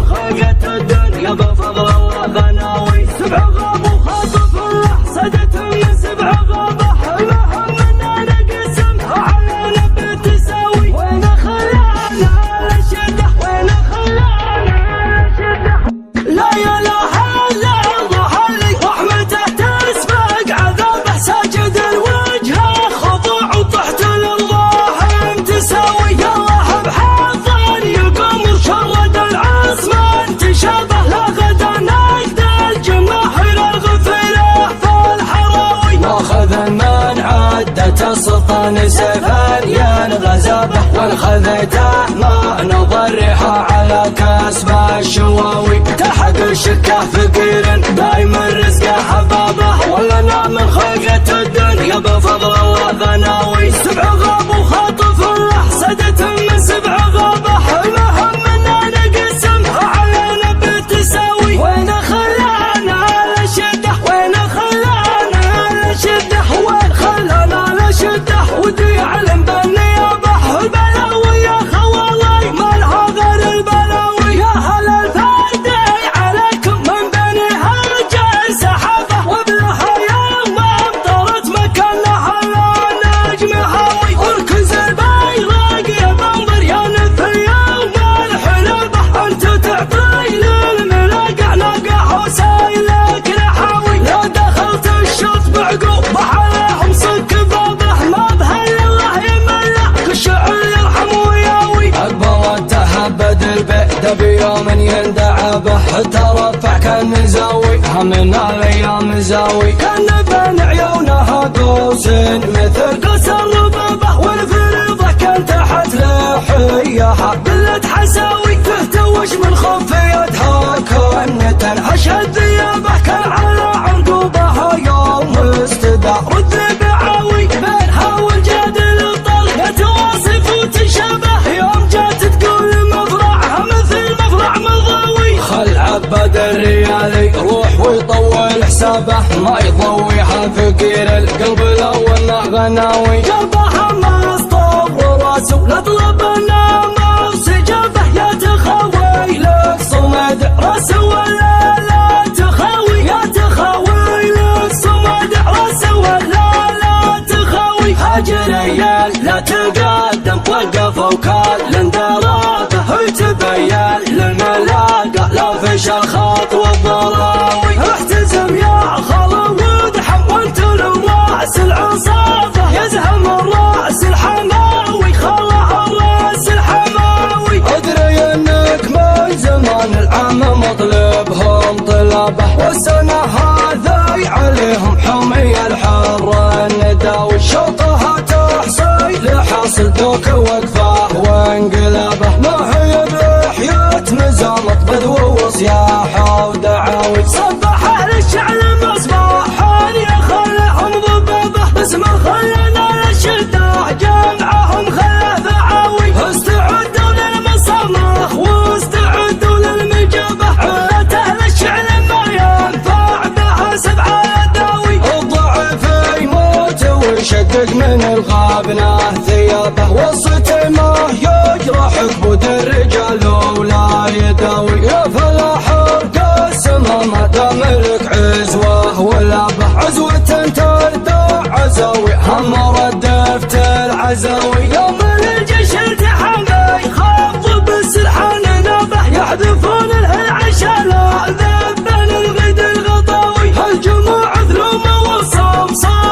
خلقة الدنيا بفضل الله غناوي. سبع غاب وخاطف الراح صدتهم من سبع غابة، المهم اننا نقسمها علينا بالتساوي. وين خلانا الشدة وين خلانا الشدة، لا اله الا الله اللي رحمته تسبق عذابه. ساجد الوجه خضوع وتحت الارض تساوي. الله بحظ يقوم وشرد العصمان تشابه، لا غدا نجد الجماهير الغفيره في الحراوي. ماخذ من عدة السلطان سيفا ينغزبه، وانخذته ما نضرها على كسب الشواوي. تحت الشكه فقير دايما رزقه حبابه، ولنا من خلقة الدنيا بفضل الله غناوي. سبع غاب وخاطف الراح صدتهم من سبع غابة، المهم اننا نقسمها علينا بالتساوي. وين خلانا الشدة وين خلانا الشدة، وين خلانا الشدة، ودي يعلم بالنيابة. البلاوي يا خوالي ما لها غير البلاوي. يا هل الفرد عليكم من بني هالجيل سحابة، وبلها يوم امطرت مكانها النجم هاوي. اركز البيرق يا بنظر يا نفي يوم الحلبة، انت تعطي للملاقع نقع وسايلك رحاوي. لو دخلت الشوط بعقوبة عليهم صك بابه، ما بهل الله يملك الشعر يرحم وياوي. اقبلت تهبد البئد بيوم يندعى به، ترفع كان مزاوي من الايام زاوي. كان بين عيونها قوس مثل قوس الربابة، والفريضة كان تحت لحيها قلة حساوي. تهتوش من خفيتها كنة هشد ثيابه، كان على عرقوبها يوم استدار رد بعاوي. بينها والجادل الطلق يتواصف وتشابه، يوم جات تقول مفرعها مثل مفرع مضاوي. خل عبد الريالي روح ويطول حسابه، ما يضويها فقير القلب لو انه غناوي. قلبها مسطور وراسه نطلب النار سجابه، يا تخاوي لك صمد راسه ولا لا تخاوي. يا تخاوي لك صمد راسه ولا لا تخاوي. هاجريا لا تقدم وقف وكال اندرابه، تبين للملاقى لا فشل خطوة الضراوي. احتزم يا خلا وادحم وانت الراس العصابة، يزهم الراس الحماوي خلع الراس الحماوي. ادري انك من زمان العام مطلبهم طلابه، والسنة هذا عليهم حمي الحر النداوي. شوطها تحصي لحاصل دوك وقفه وانقلابه، ما هي بحياة مزامط بدو وصياحه ودعاوي. صبح اهل الشعر مصباحا يا خلهم ضبابه، باسم خلنا للشده جمعهم خله فعاوي. استعدوا للمصمخ واستعدوا للمجابه، عادة اهل الشعر ما ينفع بها سبع يداوي. الضعف يموت ويشقق من الغابنه ثيابه، والصتمه يجرح كبود الرجال ولا يداوي. يا فلاح ارقسمها ما دام لك عزوه ولا به، عزوة تردع عزاوي هم ردفت العزاوي. يوم الجيش التحامي خاف بالسرحان نابه، يحذفون العشاء ذبان الغد الغطاوي. هالجموع ذلومه وصام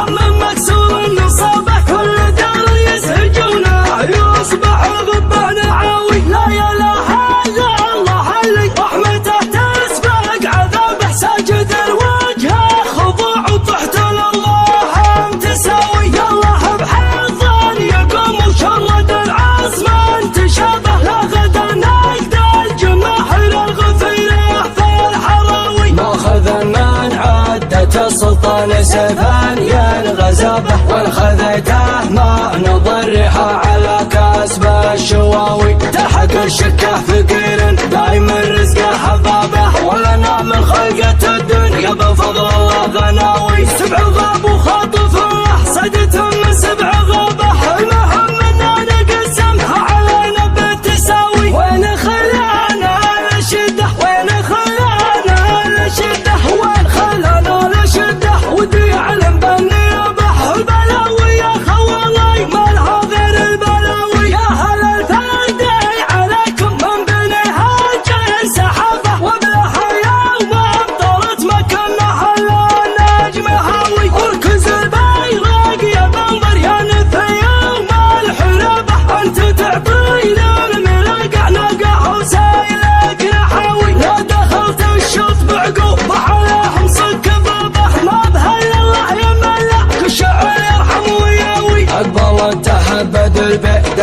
من مكسور النصابه، كل دار يسهجونه يصبح غبان عاوي. لا اله الا الله اللي رحمته تسبق عذابه، ساجد الوجه خضوع وتحت الارض تساوي. الله بحظ يقوم وشرد العصمان تشابه، لا غدا نجد الجماهير الغفيره في الحراوي. ماخذ من عدة السلطان سيفا ينغزبه، وانخذته ما نضرها على كسب الشواوي. تحت الشكه فقير دايما رزقه حبابه، ولنا من خلقة الدنيا بفضل الله غناوي. سبع غاب وخاطف الراح صدتهم من سبع غابة، المهم اننا نقسمها علينا بالتساوي. وين خلانا الشدة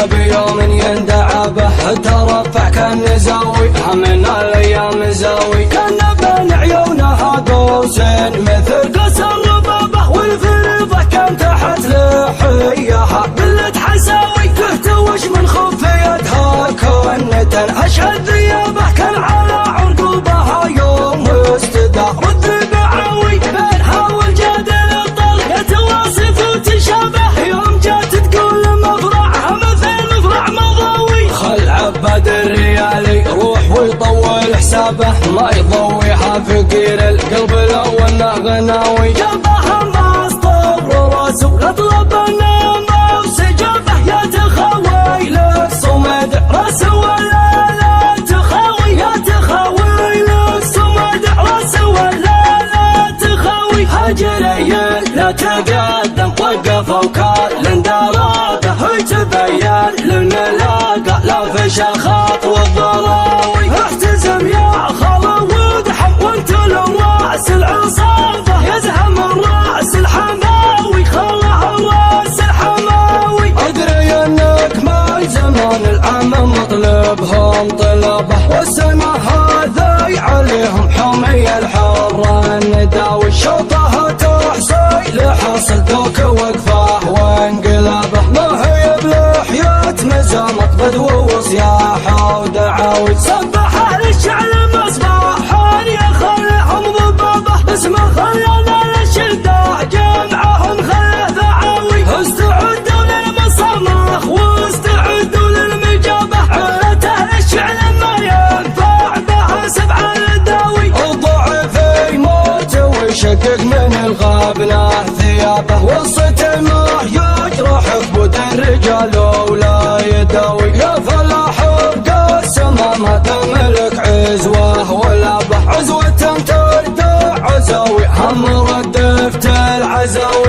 بيوم يندعى به ترفع كان زاوي همنا الايام زاوي كان بين عيونها قوسين مثل قوس الربابه والفريضه كان تحت لحيها قلة حساوي تهتوش من خفيتها كنة اشهد ذيابه كان على عرقوبها يوم استدار رد بعاوي بينها والجدل الطلق يتواصف وتشابه يوم جات تقول مفرعها مثل مفرع مضاوي خل عباد الريالي روح ويطول حسابه ما يضويها فقير القلب لو انه غناوي جنبها ما اسطور راسه اطلب النوم وسجابه يا تخاوي لك صمد راسه ولا لا تخاوي يا تخاوي لك صمد راسه ولا لا تخاوي هجري لا تقدم وقف وكال درابه تبين للملاقى لا فش الخط والضراوي احتزم يا خلا ودحم وانت الراس العصابه يزهم الراس الحماوي خلها الراس الحماوي ادري انك ما زمان العام مطلبهم طلبه والسنه هذي عليهم حمي الحر النداوي شوطها تحصي لحصل دوك وقفه وانقلابه ما هي بلحيات مزامط بدو وصياحه ودعاوي صبح للشعل مصباح يا خليهم ضبابه اسمه خلانا للشده جمعهم خله ذعاوي استعدوا للمصامخ واستعدوا للمجابه علته للشعل ما ينفع بها سبع الداوي الضعف يموت ويشقق من الغابنه ثيابه وصته ما يجرح كبد الرجال ولا يداوي يا فلاح قسمه ما تملك عزوه ولا به عزوه تردع عزاوي هم ردفت العزاوي